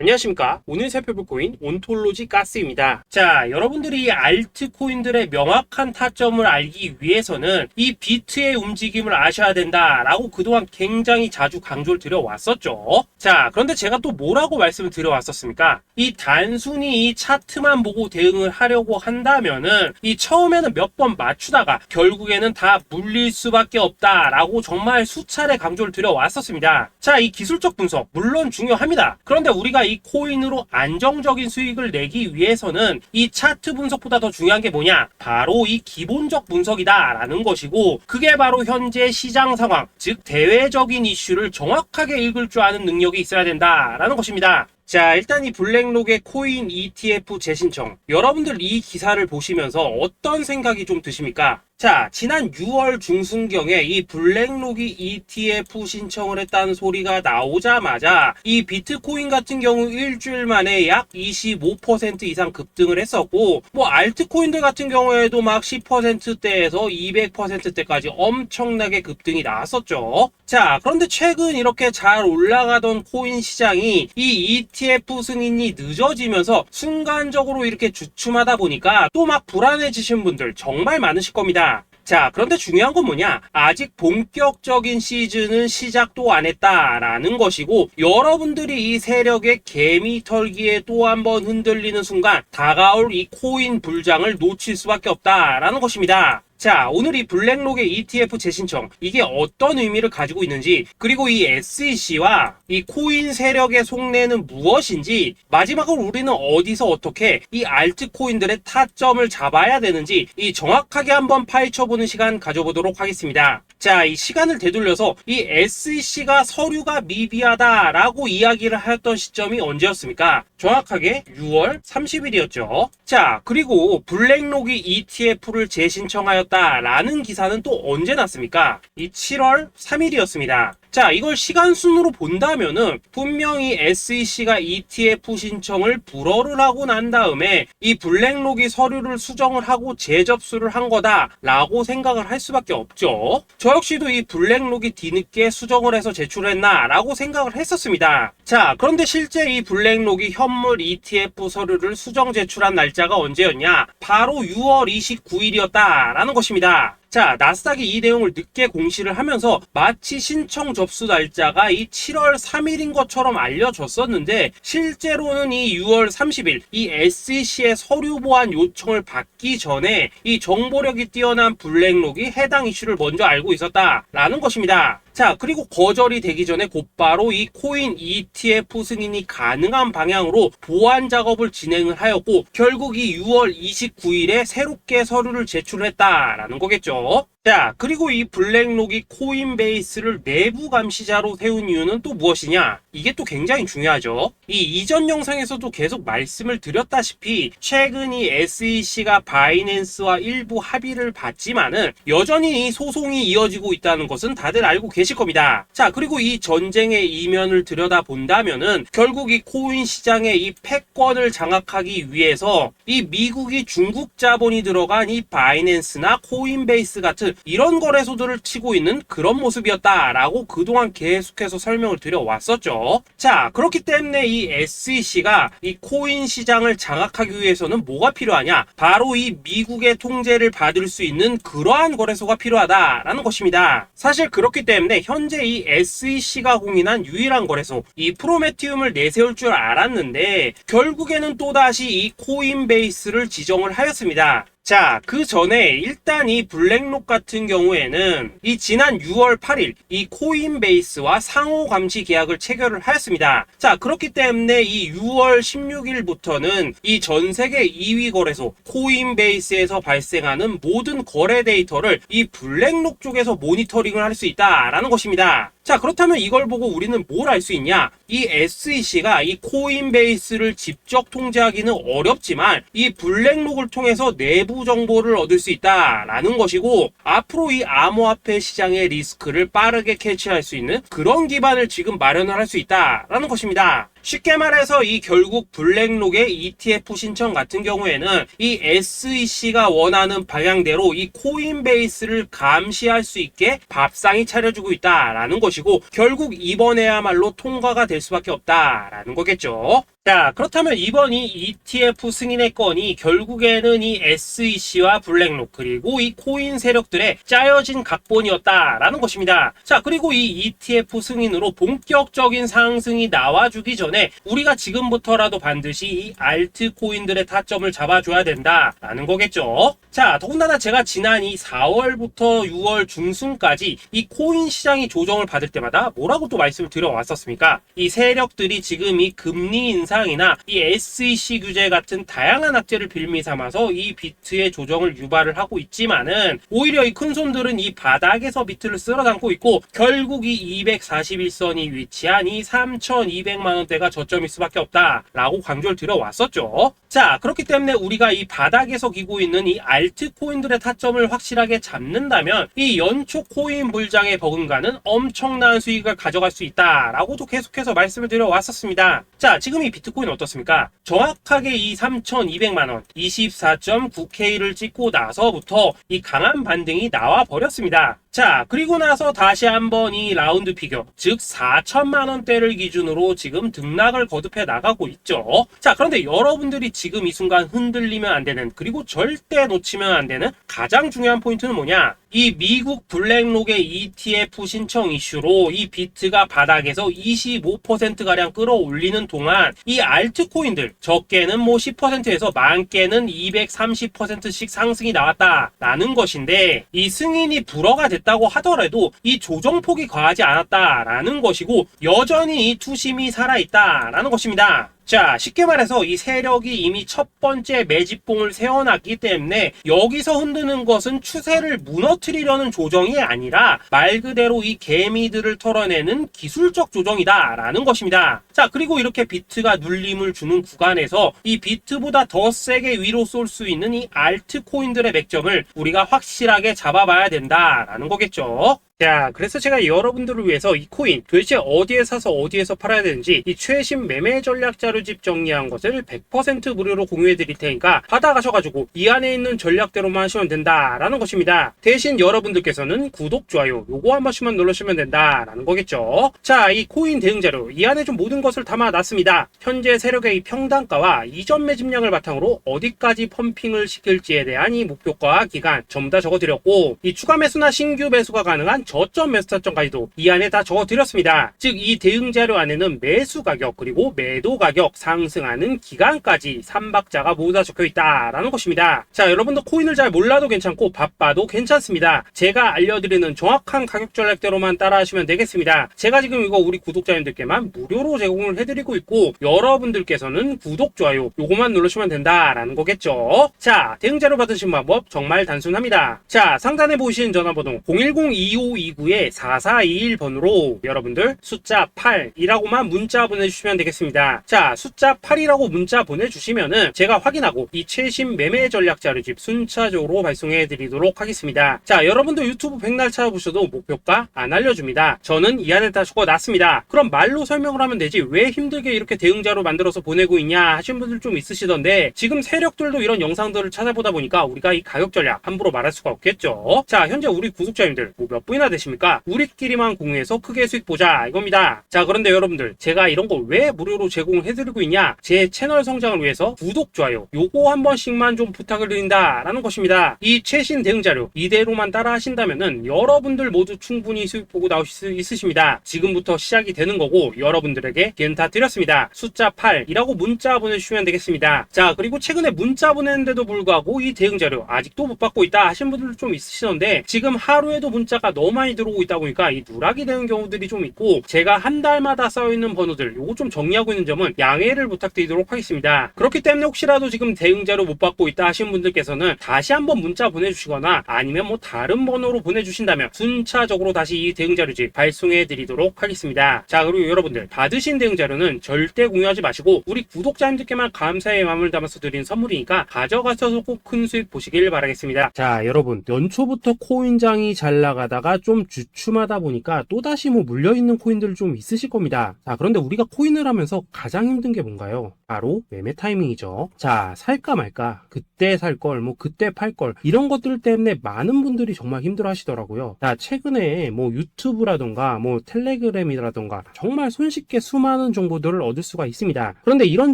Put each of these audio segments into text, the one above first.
안녕하십니까. 오늘 살펴볼 코인 온톨로지 가스입니다. 자, 여러분들이 알트코인들의 명확한 타점을 알기 위해서는 이 비트의 움직임을 아셔야 된다라고 그동안 굉장히 자주 강조를 드려왔었죠. 자, 그런데 제가 또 뭐라고 말씀을 드려왔었습니까? 이 단순히 이 차트만 보고 대응을 하려고 한다면은 이 처음에는 몇 번 맞추다가 결국에는 다 물릴 수밖에 없다라고 정말 수차례 강조를 드려왔었습니다. 자, 이 기술적 분석 물론 중요합니다. 그런데 우리가 이 코인으로 안정적인 수익을 내기 위해서는 이 차트 분석보다 더 중요한 게 뭐냐? 바로 이 기본적 분석이다라는 것이고, 그게 바로 현재 시장 상황, 즉 대외적인 이슈를 정확하게 읽을 줄 아는 능력이 있어야 된다라는 것입니다. 자, 일단 이 블랙록의 코인 ETF 재신청, 여러분들 이 기사를 보시면서 어떤 생각이 좀 드십니까? 자, 지난 6월 중순경에 이 블랙록이 ETF 신청을 했다는 소리가 나오자마자 이 비트코인 같은 경우 일주일 만에 약 25% 이상 급등을 했었고, 뭐 알트코인들 같은 경우에도 막 10%대에서 200%대까지 엄청나게 급등이 나왔었죠. 자, 그런데 최근 이렇게 잘 올라가던 코인 시장이 이 ETF 승인이 늦어지면서 순간적으로 이렇게 주춤하다 보니까 또 막 불안해지신 분들 정말 많으실 겁니다. 자, 그런데 중요한 건 뭐냐? 아직 본격적인 시즌은 시작도 안 했다라는 것이고, 여러분들이 이 세력의 개미 털기에 또 한 번 흔들리는 순간 다가올 이 코인 불장을 놓칠 수밖에 없다라는 것입니다. 자, 오늘 이 블랙록의 ETF 재신청, 이게 어떤 의미를 가지고 있는지, 그리고 이 SEC와 이 코인 세력의 속내는 무엇인지, 마지막으로 우리는 어디서 어떻게 이 알트코인들의 타점을 잡아야 되는지 이 정확하게 한번 파헤쳐보는 시간 가져보도록 하겠습니다. 자, 이 시간을 되돌려서 이 SEC가 서류가 미비하다라고 이야기를 하였던 시점이 언제였습니까? 정확하게 6월 30일이었죠. 자, 그리고 블랙록이 ETF를 재신청하였다라는 기사는 또 언제 났습니까? 이 7월 3일이었습니다. 자, 이걸 시간순으로 본다면은 분명히 SEC가 ETF 신청을 불허를 하고 난 다음에 이 블랙록이 서류를 수정을 하고 재접수를 한 거다라고 생각을 할 수밖에 없죠. 저 역시도 이 블랙록이 뒤늦게 수정을 해서 제출했나라고 생각을 했었습니다. 자, 그런데 실제 이 블랙록이 현물 ETF 서류를 수정 제출한 날짜가 언제였냐? 바로 6월 29일이었다라는 것입니다. 자, 나스닥이 이 내용을 늦게 공시를 하면서 마치 신청 접수 날짜가 이 7월 3일인 것처럼 알려졌었는데, 실제로는 이 6월 30일 이 SEC의 서류 보완 요청을 받기 전에 이 정보력이 뛰어난 블랙록이 해당 이슈를 먼저 알고 있었다라는 것입니다. 자, 그리고 거절이 되기 전에 곧바로 이 코인 ETF 승인이 가능한 방향으로 보완 작업을 진행을 하였고, 결국 이 6월 29일에 새롭게 서류를 제출했다라는 거겠죠. 자, 그리고 이 블랙록이 코인베이스를 내부 감시자로 세운 이유는 또 무엇이냐? 이게 또 굉장히 중요하죠. 이 이전 영상에서도 계속 말씀을 드렸다시피 최근 이 SEC가 바이낸스와 일부 합의를 봤지만은 여전히 이 소송이 이어지고 있다는 것은 다들 알고 계실 겁니다. 자, 그리고 이 전쟁의 이면을 들여다본다면은 결국 이 코인 시장의 이 패권을 장악하기 위해서 이 미국이 중국 자본이 들어간 이 바이낸스나 코인베이스 같은 이런 거래소들을 치고 있는 그런 모습이었다라고 그동안 계속해서 설명을 드려왔었죠. 자, 그렇기 때문에 이 SEC가 이 코인 시장을 장악하기 위해서는 뭐가 필요하냐? 바로 이 미국의 통제를 받을 수 있는 그러한 거래소가 필요하다라는 것입니다. 사실 그렇기 때문에 현재 이 SEC가 공인한 유일한 거래소, 이 프로메티움을 내세울 줄 알았는데 결국에는 또다시 이 코인베이스를 지정을 하였습니다. 자, 그 전에 일단 이 블랙록 같은 경우에는 이 지난 6월 8일 이 코인베이스와 상호 감시 계약을 체결을 하였습니다. 자, 그렇기 때문에 이 6월 16일부터는 이 전 세계 2위 거래소 코인베이스에서 발생하는 모든 거래 데이터를 이 블랙록 쪽에서 모니터링을 할 수 있다라는 것입니다. 자, 그렇다면 이걸 보고 우리는 뭘 알 수 있냐? 이 SEC가 이 코인베이스를 직접 통제하기는 어렵지만 이 블랙록을 통해서 내부 정보를 얻을 수 있다라는 것이고, 앞으로 이 암호화폐 시장의 리스크를 빠르게 캐치할 수 있는 그런 기반을 지금 마련을 할 수 있다라는 것입니다. 쉽게 말해서 이 결국 블랙록의 ETF 신청 같은 경우에는 이 SEC가 원하는 방향대로 이 코인베이스를 감시할 수 있게 밥상이 차려주고 있다라는 것이고, 결국 이번에야말로 통과가 될 수밖에 없다라는 거겠죠. 자, 그렇다면 이번 이 ETF 승인의 건이 결국에는 이 SEC와 블랙록 그리고 이 코인 세력들의 짜여진 각본이었다라는 것입니다. 자, 그리고 이 ETF 승인으로 본격적인 상승이 나와주기 전에 우리가 지금부터라도 반드시 이 알트코인들의 타점을 잡아줘야 된다라는 거겠죠. 자, 더군다나 제가 지난 이 4월부터 6월 중순까지 이 코인 시장이 조정을 받을 때마다 뭐라고 또 말씀을 드려왔었습니까? 이 세력들이 지금 이 금리 인상이나 이 SEC 규제 같은 다양한 악재를 빌미 삼아서 이 비트의 조정을 유발을 하고 있지만은 오히려 이 큰손들은 이 바닥에서 비트를 쓸어담고 있고 결국 이 241선이 위치한 이 3,200만 원대가 저점일 수밖에 없다라고 강조를 드려왔었죠. 자, 그렇기 때문에 우리가 이 바닥에서 기고 있는 이 알트코인들의 타점을 확실하게 잡는다면 이 연초 코인 불장의 버금가는 엄청난 수익을 가져갈 수 있다라고도 계속해서 말씀을 드려왔었습니다. 자, 지금 이 비트코인 어떻습니까? 정확하게 이 3,200만원 24.9K를 찍고 나서부터 이 강한 반등이 나와 버렸습니다. 자, 그리고 나서 다시 한번 이 라운드 피겨, 즉 4천만원대를 기준으로 지금 등락을 거듭해 나가고 있죠. 자, 그런데 여러분들이 지금 이 순간 흔들리면 안 되는, 그리고 절대 놓치면 안 되는 가장 중요한 포인트는 뭐냐? 이 미국 블랙록의 ETF 신청 이슈로 이 비트가 바닥에서 25%가량 끌어올리는 동안 이 알트코인들, 적게는 뭐 10%에서 많게는 230%씩 상승이 나왔다라는 것인데, 이 승인이 불허가 됐다고 하더라도 이 조정폭이 과하지 않았다라는 것이고 여전히 이 투심이 살아있다라는 것입니다. 자, 쉽게 말해서 이 세력이 이미 첫 번째 매집봉을 세워놨기 때문에 여기서 흔드는 것은 추세를 무너뜨리려는 조정이 아니라 말 그대로 이 개미들을 털어내는 기술적 조정이다라는 것입니다. 자, 그리고 이렇게 비트가 눌림을 주는 구간에서 이 비트보다 더 세게 위로 쏠 수 있는 이 알트코인들의 맥점을 우리가 확실하게 잡아봐야 된다라는 거겠죠. 자, 그래서 제가 여러분들을 위해서 이 코인 도대체 어디에 사서 어디에서 팔아야 되는지 이 최신 매매 전략 자료집 정리한 것을 100% 무료로 공유해 드릴 테니까 받아가셔가지고 이 안에 있는 전략대로만 하시면 된다라는 것입니다. 대신 여러분들께서는 구독, 좋아요 요거 한 번씩만 눌러주시면 된다라는 거겠죠. 자, 이 코인 대응 자료 이 안에 좀 모든 것을 담아놨습니다. 현재 세력의 이 평단가와 이전 매집량을 바탕으로 어디까지 펌핑을 시킬지에 대한 이 목표가 기간 전부 다 적어드렸고, 이 추가 매수나 신규 매수가 가능한 저점 매수 타점까지도 이 안에 다 적어드렸습니다. 즉 이 대응 자료 안에는 매수 가격 그리고 매도 가격, 상승하는 기간까지 3박자가 모두 다 적혀있다라는 것입니다. 자, 여러분도 코인을 잘 몰라도 괜찮고 바빠도 괜찮습니다. 제가 알려드리는 정확한 가격 전략대로만 따라하시면 되겠습니다. 제가 지금 이거 우리 구독자님들께만 무료로 제공을 해드리고 있고 여러분들께서는 구독, 좋아요 요거만 누르시면 된다라는 거겠죠. 자, 대응 자료 받으신 방법 정말 단순합니다. 자, 상단에 보이신 전화번호 010-2529-4421번으로 여러분들 숫자 8이라고만 문자 보내주시면 되겠습니다. 자, 숫자 8이라고 문자 보내주시면은 제가 확인하고 이 최신 매매 전략 자료집 순차적으로 발송해 드리도록 하겠습니다. 자, 여러분들 유튜브 백날 찾아보셔도 목표가 안 알려줍니다. 저는 이 안에 다 적어놨습니다. 그럼 말로 설명을 하면 되지 왜 힘들게 이렇게 대응자로 만들어서 보내고 있냐 하신 분들 좀 있으시던데, 지금 세력들도 이런 영상들을 찾아보다 보니까 우리가 이 가격 전략 함부로 말할 수가 없겠죠. 자, 현재 우리 구독자님들 뭐 몇 분이나 되십니까? 우리끼리만 공유해서 크게 수익 보자 이겁니다. 자, 그런데 여러분들 제가 이런 거 왜 무료로 제공을 해드리고 있냐? 제 채널 성장을 위해서 구독, 좋아요 요거 한 번씩만 좀 부탁을 드린다라는 것입니다. 이 최신 대응 자료 이대로만 따라 하신다면은 여러분들 모두 충분히 수익 보고 나오실 수 있으십니다. 지금부터 시작이 되는 거고 여러분들에게 기회는 다 드렸습니다. 숫자 8이라고 문자 보내주시면 되겠습니다. 자, 그리고 최근에 문자 보냈는데도 불구하고 이 대응 자료 아직도 못 받고 있다 하신 분들 좀 있으시던데, 지금 하루에도 문자가 너무 많이 들어오고 있다 보니까 이 누락이 되는 경우들이 좀 있고 제가 한 달마다 쌓여있는 번호들 요거 좀 정리하고 있는 점은 양해를 부탁드리도록 하겠습니다. 그렇기 때문에 혹시라도 지금 대응 자료 못 받고 있다 하신 분들께서는 다시 한번 문자 보내주시거나 아니면 뭐 다른 번호로 보내주신다면 순차적으로 다시 이 대응 자료집 발송해 드리도록 하겠습니다. 자, 그리고 여러분들 받으신 대응 자료는 절대 공유하지 마시고 우리 구독자님들께만 감사의 마음을 담아서 드린 선물이니까 가져가셔서 꼭 큰 수익 보시길 바라겠습니다. 자, 여러분 연초부터 코인장이 잘 나가다가 좀 주춤하다 보니까 또다시 뭐 물려있는 코인들 좀 있으실 겁니다. 자, 그런데 우리가 코인을 하면서 가장 힘든 게 뭔가요? 바로 매매 타이밍이죠. 자, 살까 말까, 그때 살 걸, 뭐 그때 팔 걸, 이런 것들 때문에 많은 분들이 정말 힘들어 하시더라고요. 자, 최근에 뭐 유튜브라던가 뭐 텔레그램이라던가 정말 손쉽게 수많은 정보들을 얻을 수가 있습니다. 그런데 이런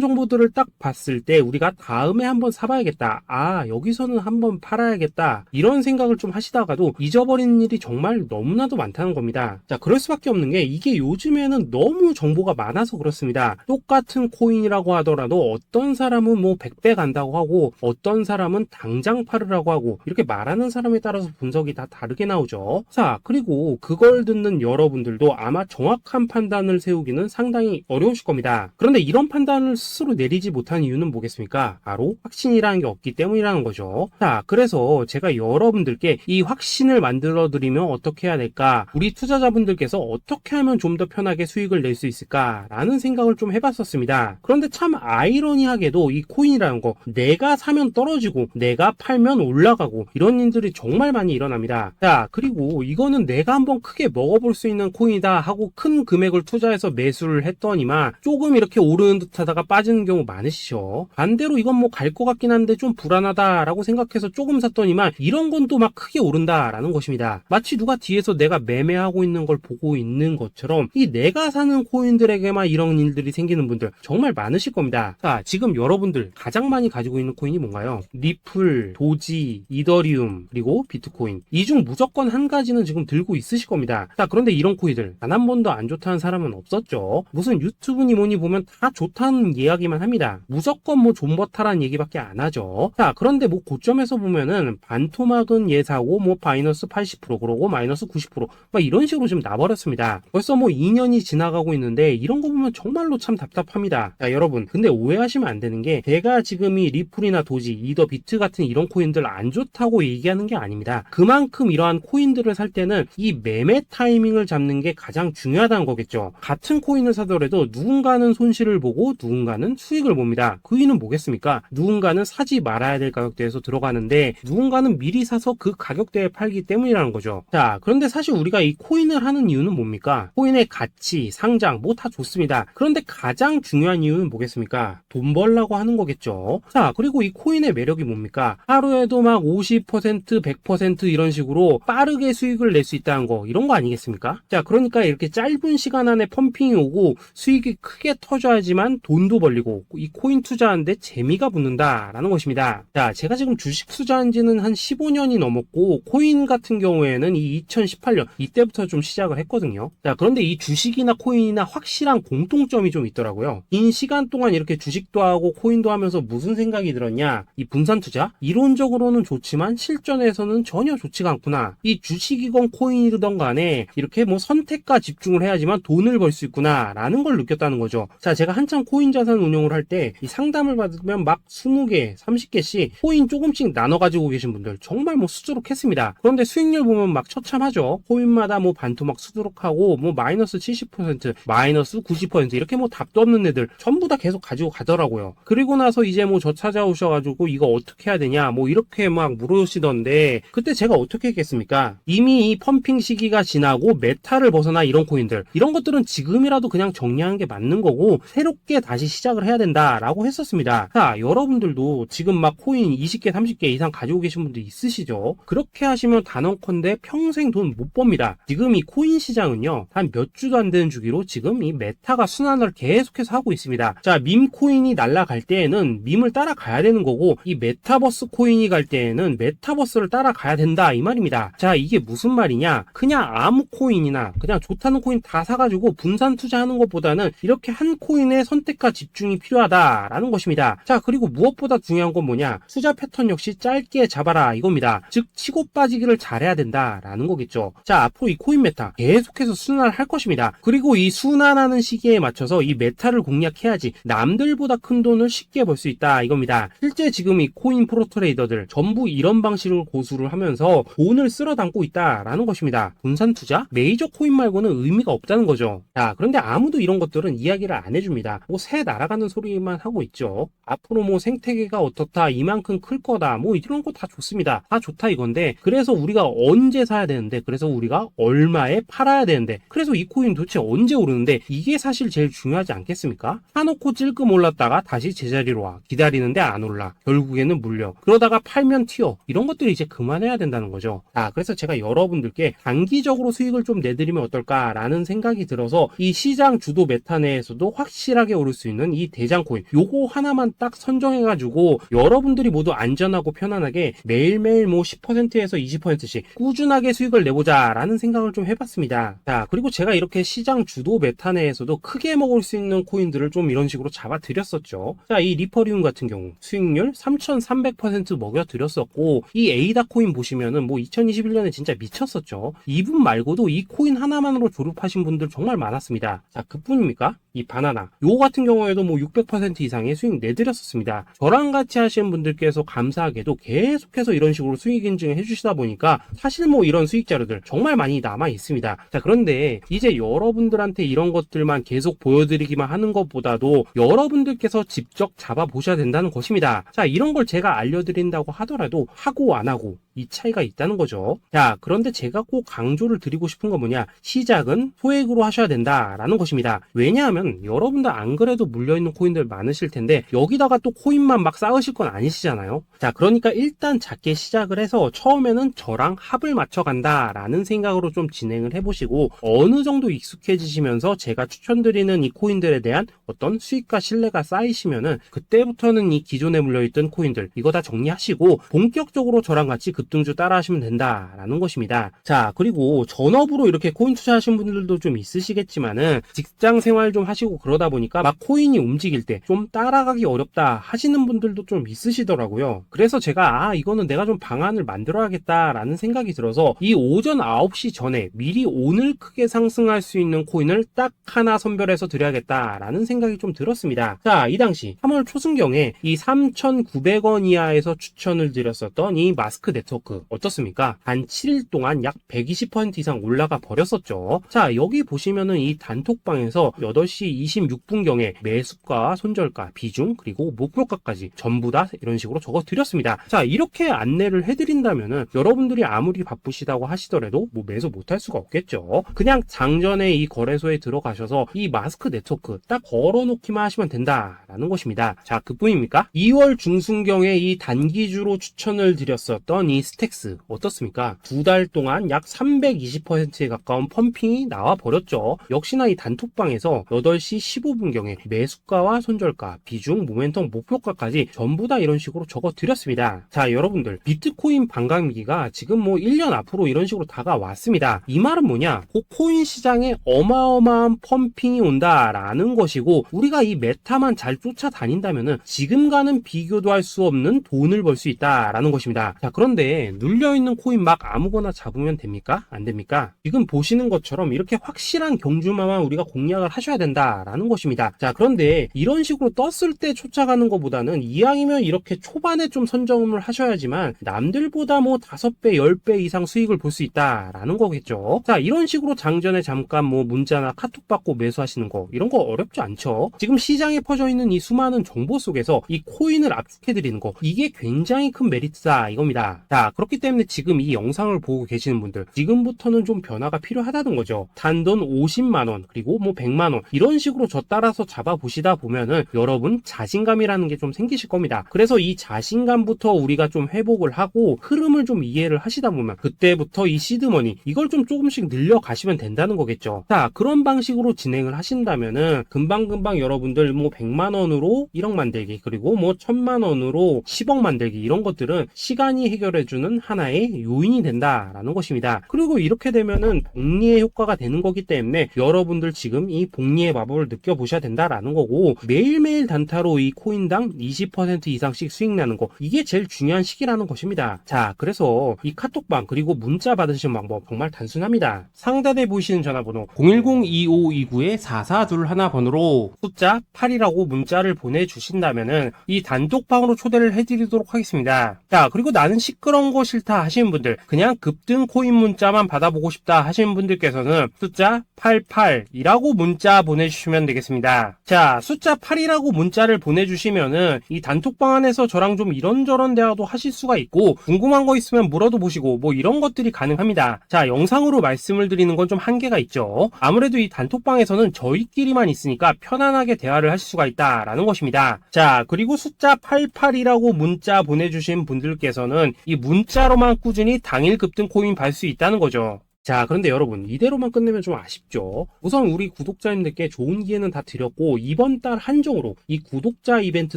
정보들을 딱 봤을 때 우리가 다음에 한번 사봐야겠다, 아 여기서는 한번 팔아야겠다, 이런 생각을 좀 하시다가도 잊어버리는 일이 정말 너무나도 많다는 겁니다. 자, 그럴 수밖에 없는 게 이게 요즘에는 너무 정보가 많아서 그렇습니다. 똑같은 코인이라고 하더라도 어떤 사람은 뭐 100배 간다고 하고 어떤 사람은 당장 팔으라고 하고, 이렇게 말하는 사람에 따라서 분석이 다 다르게 나오죠. 자, 그리고 그걸 듣는 여러분들도 아마 정확한 판단을 세우기는 상당히 어려우실 겁니다. 그런데 이런 판단을 스스로 내리지 못한 이유는 뭐겠습니까? 바로 확신이라는 게 없기 때문이라는 거죠. 자, 그래서 제가 여러분들께 이 확신을 만들어 드리면 어떻게 해야 될까, 우리 투자자분들께서 어떻게 하면 좀 더 편하게 수익을 낼 수 있을까 라는 생각을 좀 해봤었습니다. 그런데 참 아이러니하게도 이 코인이라는 거, 내가 사면 떨어지고 내가 팔면 올라가고 이런 일들이 정말 많이 일어납니다. 자, 그리고 이거는 내가 한번 크게 먹어볼 수 있는 코인이다 하고 큰 금액을 투자해서 매수를 했더니만 조금 이렇게 오르는 듯 하다가 빠지는 경우 많으시죠. 반대로 이건 뭐 갈 것 같긴 한데 좀 불안하다 라고 생각해서 조금 샀더니만 이런 건 또 막 크게 오른다 라는 것입니다. 마치 누가 뒤에서 내가 매매하고 있는 걸 보고 있는 것처럼 이 내가 사는 코인들에게만 이런 일들이 생기는 분들 정말 많으실 겁니다. 자, 지금 여러분들 가장 많이 가지고 있는 코인이 뭔가요? 리플, 도지, 이더리움, 그리고 비트코인. 이 중 무조건 한 가지는 지금 들고 있으실 겁니다. 자, 그런데 이런 코인들 단 한 번도 안 좋다는 사람은 없었죠. 무슨 유튜브니 뭐니 보면 다 좋다는 이야기만 합니다. 무조건 뭐 존버타라는 얘기밖에 안 하죠. 자, 그런데 뭐 고점에서 보면은 반토막은 예사고 뭐 마이너스 80% 그러고 마이너스 90% 막 이런 식으로 지금 나버렸습니다. 벌써 뭐 2년이 지나가고 있는데 이런 거 보면 정말로 참 답답합니다. 자, 여러분 근데 오해하시면 안 되는 게 제가 지금 이 리플이나 도지, 이더, 비트 같은 이런 코인들 안 좋다고 얘기하는 게 아닙니다. 그만큼 이러한 코인들을 살 때는 이 매매 타이밍을 잡는 게 가장 중요하다는 거겠죠. 같은 코인을 사더라도 누군가는 손실을 보고 누군가는 수익을 봅니다. 그 이유는 뭐겠습니까? 누군가는 사지 말아야 될 가격대에서 들어가는데 누군가는 미리 사서 그 가격대에 팔기 때문이라는 거죠. 자, 그런데 사실 우리가 이 코인을 하는 이유는 뭡니까? 코인의 가치, 상장 뭐 다 좋습니다. 그런데 가장 중요한 이유는 뭐겠습니까? 돈 벌라고 하는 거겠죠. 자, 그리고 이 코인의 매력이 뭡니까? 하루에도 막 50%, 100% 이런 식으로 빠르게 수익을 낼 수 있다는 거, 이런 거 아니겠습니까? 자, 그러니까 이렇게 짧은 시간 안에 펌핑이 오고 수익이 크게 터져야지만 돈도 벌리고 이 코인 투자하는데 재미가 붙는다라는 것입니다. 자, 제가 지금 주식 투자한 지는 한 15년이 넘었고 코인 같은 경우에는 이 2018년 이때부터 좀 시작을 했거든요. 자, 그런데 이 주식이나 코인이나 확실한 공통점이 좀 있더라고요. 긴 시간 동안 이렇게 주식도 하고 코인도 하면서 무슨 생각이 들었냐, 이 분산 투자 이론적으로는 좋지만 실전에서는 전혀 좋지가 않구나. 이 주식이건 코인이든 간에 이렇게 뭐 선택과 집중을 해야지만 돈을 벌 수 있구나 라는 걸 느꼈다는 거죠. 자, 제가 한참 코인 자산 운용을 할 때 이 상담을 받으면 막 20개, 30개씩 코인 조금씩 나눠 가지고 계신 분들 정말 뭐 수두룩했습니다. 그런데 수익률 보면 막 처참하죠. 코인마다 뭐 반토막 수두룩하고 뭐 마이너스 70%, 마이너스 90% 이렇게 뭐 답도 없는 애들 전부 다 계속 가지고 가더라고요. 그리고 나서 이제 뭐 저 찾아오셔가지고 이거 어떻게 해야 되냐 뭐 이렇게 막 물으시던데 그때 제가 어떻게 했겠습니까? 이미 이 펌핑 시기가 지나고 메타를 벗어나 이런 코인들, 이런 것들은 지금이라도 그냥 정리하는 게 맞는 거고 새롭게 다시 시작을 해야 된다라고 했었습니다. 자, 여러분들도 지금 막 코인 20개, 30개 이상 가지고 계신 분들 있으시죠? 그렇게 하시면 단언컨대 평생 돈 못 법니다. 지금 이 코인 시장은요, 한 몇 주도 안 되는 주기로 지금 이 메타가 순환을 계속해서 하고 있습니다. 자, 밈 코인이 날아갈 때에는 밈을 따라가야 되는 거고 이 메타버스 코인이 갈 때에는 메타버스를 따라가야 된다 이 말입니다. 자, 이게 무슨 말이냐? 그냥 아무 코인이나 그냥 좋다는 코인 다 사가지고 분산 투자하는 것보다는 이렇게 한 코인에 선택과 집중이 필요하다라는 것입니다. 자, 그리고 무엇보다 중요한 건 뭐냐? 투자 패턴 역시 짧게 잡아라 이겁니다. 즉 치고 빠지기를 잘해야 된다라는 거겠죠. 자, 앞으로 이 코인 메타 계속해서 순환을 할 것입니다. 그리고 이 순환하는 시기에 맞춰서 이 메타를 공략해야지 남들보다 큰 돈을 쉽게 벌 수 있다 이겁니다. 실제 지금 이 코인 프로 트레이더들 전부 이런 방식을 고수를 하면서 돈을 쓸어 담고 있다라는 것입니다. 분산 투자? 메이저 코인 말고는 의미가 없다는 거죠. 자, 그런데 아무도 이런 것들은 이야기를 안 해줍니다. 뭐 새 날아가는 소리만 하고 있죠. 앞으로 뭐 생태계가 어떻다, 이만큼 클 거다, 뭐 이런 거 다 좋습니다. 다 좋다 이건데 그래서 우리가 언제 사야 되는 되는데, 그래서 우리가 얼마에 팔아야 되는데, 그래서 이 코인 도대체 언제 오르는데, 이게 사실 제일 중요하지 않겠습니까? 사놓고 찔끔 올랐다가 다시 제자리로 와, 기다리는데 안 올라, 결국에는 물려, 그러다가 팔면 튀어, 이런 것들이 이제 그만해야 된다는 거죠. 그래서 제가 여러분들께 단기적으로 수익을 좀 내드리면 어떨까라는 생각이 들어서 이 시장 주도 메타 내에서도 확실하게 오를 수 있는 이 대장 코인, 요거 하나만 딱 선정해가지고 여러분들이 모두 안전하고 편안하게 매일매일 뭐 10%에서 20%씩 꾸준하게 수익을 내보자 라는 생각을 좀 해봤습니다. 그리고 제가 이렇게 시장 주도 메타 내에서도 크게 먹을 수 있는 코인들을 좀 이런 식으로 잡아드렸었죠. 이 리퍼리움 같은 경우 수익률 3300% 먹여드렸었고, 이 에이다 코인 보시면은 뭐 2021년에 진짜 미쳤었죠. 이분 말고도 이 코인 하나만으로 졸업하신 분들 정말 많았습니다. 그뿐입니까? 이 바나나 요거 같은 경우에도 뭐 600% 이상의 수익 내드렸었습니다. 저랑 같이 하시는 분들께서 감사하게도 계속해서 이런 식으로 수익 인증을 해주시다 보니까 사실 뭐 이런 수익 자료들 정말 많이 남아 있습니다. 그런데 이제 여러분들한테 이런 것들만 계속 보여드리기만 하는 것보다도 여러분들께서 직접 잡아보셔야 된다는 것입니다. 이런 걸 제가 알려드린다고 하더라도 하고 안 하고 이 차이가 있다는 거죠. 그런데 제가 꼭 강조를 드리고 싶은 건 뭐냐, 시작은 소액으로 하셔야 된다라는 것입니다. 왜냐하면 여러분들 안 그래도 물려있는 코인들 많으실 텐데 여기다가 또 코인만 막 쌓으실 건 아니시잖아요. 그러니까 일단 작게 시작을 해서 처음에는 저랑 합을 맞춰간다 라는 생각으로 좀 진행을 해보시고, 어느 정도 익숙해지시면서 제가 추천드리는 이 코인들에 대한 어떤 수익과 신뢰가 쌓이시면은 그때부터는 이 기존에 물려있던 코인들 이거 다 정리하시고 본격적으로 저랑 같이 급등주 따라 하시면 된다라는 것입니다. 그리고 전업으로 이렇게 코인 투자하신 분들도 좀 있으시겠지만은 직장 생활 좀 하시고 그러다 보니까 막 코인이 움직일 때 좀 따라가기 어렵다 하시는 분들도 좀 있으시더라고요. 그래서 제가 이거는 내가 좀 방안을 만들어야겠다라는 생각이 들어서 이 오전 9시 전에 미리 오늘 크게 상승할 수 있는 코인을 딱 하나 선별해서 드려야겠다라는 생각이 좀 들었습니다. 이 당시 3월 초순경에 이 3,900원 이하에서 추천을 드렸었던 이 마스크 네트워크 어떻습니까? 단 7일 동안 약 120% 이상 올라가 버렸었죠. 여기 보시면은 이 단톡방에서 8시 26분경에 매수가, 손절가, 비중, 그리고 목표가까지 전부 다 이런 식으로 적어 드렸습니다. 이렇게 안내를 해드린다면은 여러분들이 아무리 바쁘시다고 하시더라도 뭐 매수 못할 수가 없겠죠. 그냥 장전에 이 거래소에 들어가셔서 이 마스크 네트워크 딱 걸어놓기만 하시면 된다라는 것입니다. 그뿐입니까? 2월 중순경에 이 단기주로 추천을 드렸었던 이 스택스 어떻습니까? 2달 동안 약 320%에 가까운 펌핑이 나와 버렸죠. 역시나 이 단톡방에서 8시 15분경에 매수가와 손절가, 비중, 모멘텀, 목표가까지 전부 다 이런 식으로 적어 드렸습니다. 여러분들 비트코인 반감기가 지금 뭐 1년 앞으로 이런 식으로 다가왔습니다. 이 말은 뭐냐? 코인 시장에 어마어마한 펌핑이 온다라는 것이고, 우리가 이 메타만 잘 쫓아다닌다면은 지금과는 비교도 할 수 없는 돈을 벌 수 있다라는 것입니다. 그런데 눌려있는 코인 막 아무거나 잡으면 됩니까? 안 됩니까? 지금 보시는 것처럼 이렇게 확실한 경주마만 우리가 공략을 하셔야 된다라는 것입니다. 그런데 이런 식으로 떴을 때 쫓아가는 것보다는 이왕이면 이렇게 초반에 좀 선점을 하셔야지만 남들보다 뭐 5배, 10배 이상 수익을 볼 수 있다라는 거겠죠. 이런 식으로 장전에 잠깐 뭐 문자나 카톡 받고 매수하시는 거 이런 거 어렵지 않죠. 지금 시장에 퍼져 있는 이 수많은 정보 속에서 이 코인을 압축해드리는 거, 이게 굉장히 큰 메리트다 이겁니다. 그렇기 때문에 지금 이 영상을 보고 계시는 분들 지금부터는 좀 변화가 필요하다는 거죠. 단돈 50만원 그리고 뭐 100만원 이런 식으로 저 따라서 잡아보시다 보면은 여러분 자신감이라는 게 좀 생기실 겁니다. 그래서 이 자신감부터 우리가 좀 회복을 하고 흐름을 좀 이해를 하시다 보면 그때부터 이 시드머니 이걸 좀 조금씩 늘려가시면 된다는 거겠죠. 그런 방식으로 진행을 하신다면은 금방금방 여러분들 뭐 100만원으로 1억 만들기, 그리고 뭐 1000만원으로 10억 만들기, 이런 것들은 시간이 해결해주는 하나의 요인이 된다라는 것입니다. 그리고 이렇게 되면은 복리의 효과가 되는 거기 때문에 여러분들 지금 이 복리의 마법을 느껴보셔야 된다라는 거고, 매일매일 단타로 이 코인당 20% 이상씩 수익 나는 거, 이게 제일 중요한 시기라는 것입니다. 그래서 이 카톡방 그리고 문자 받으시는 방법 정말 단순합니다. 상단에 보이시는 전화번호 010-2529-4421 번호로 숫자 8이라고 문자를 보내주신다면은 이 단톡방으로 초대를 해드리도록 하겠습니다. 그리고 나는 시끄러운 이런 거 싫다 하시는 분들, 그냥 급등 코인 문자만 받아보고 싶다 하시는 분들께서는 숫자 88이라고 문자 보내주시면 되겠습니다. 자, 숫자 8이라고 문자를 보내주시면은 이 단톡방 안에서 저랑 좀 이런저런 대화도 하실 수가 있고, 궁금한 거 있으면 물어도 보시고 뭐 이런 것들이 가능합니다. 자, 영상으로 말씀을 드리는 건 좀 한계가 있죠. 아무래도 이 단톡방에서는 저희끼리만 있으니까 편안하게 대화를 하실 수가 있다라는 것입니다. 자, 그리고 숫자 88이라고 문자 보내주신 분들께서는 이 문자로만 꾸준히 당일 급등 코인 받을 수 있다는 거죠. 자, 그런데 여러분, 이대로만 끝내면 좀 아쉽죠. 우선 우리 구독자님들께 좋은 기회는 다 드렸고, 이번 달 한정으로 이 구독자 이벤트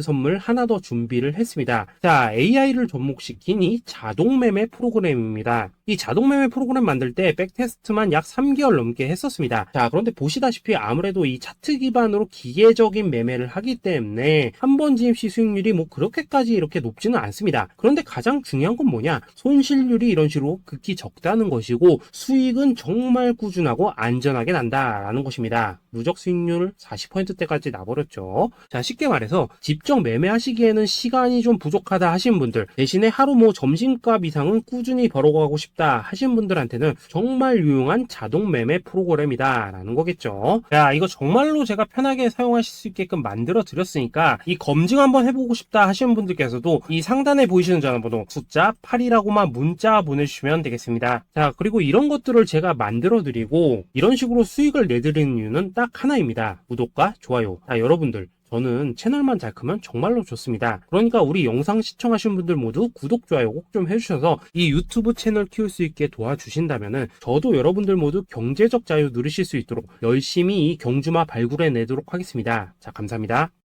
선물 하나 더 준비를 했습니다. 자, AI를 접목시킨 이 자동매매 프로그램입니다. 이 자동매매 프로그램 만들 때 백테스트만 약 3개월 넘게 했었습니다. 자, 그런데 보시다시피 아무래도 이 차트 기반으로 기계적인 매매를 하기 때문에 한 번 지입 시 수익률이 뭐 그렇게까지 이렇게 높지는 않습니다. 그런데 가장 중요한 건 뭐냐? 손실률이 이런 식으로 극히 적다는 것이고, 수익은 정말 꾸준하고 안전하게 난다라는 것입니다. 누적 수익률 40%대까지 나버렸죠. 자, 쉽게 말해서 직접 매매하시기에는 시간이 좀 부족하다 하시는 분들, 대신에 하루 뭐 점심값 이상은 꾸준히 벌어가고 싶다 하시는 분들한테는 정말 유용한 자동 매매 프로그램이다 라는 거겠죠. 자, 이거 정말로 제가 편하게 사용하실 수 있게끔 만들어 드렸으니까 이 검증 한번 해보고 싶다 하시는 분들께서도 이 상단에 보이시는 전화번호 숫자 8이라고만 문자 보내주시면 되겠습니다. 자, 그리고 이런 것들을 제가 만들어 드리고 이런 식으로 수익을 내드리는 이유는 딱 하나입니다. 구독과 좋아요. 자, 여러분들, 저는 채널만 잘 크면 정말로 좋습니다. 그러니까 우리 영상 시청하신 분들 모두 구독, 좋아요 꼭 좀 해주셔서 이 유튜브 채널 키울 수 있게 도와주신다면은 저도 여러분들 모두 경제적 자유 누리실 수 있도록 열심히 이 경주마 발굴해 내도록 하겠습니다. 자, 감사합니다.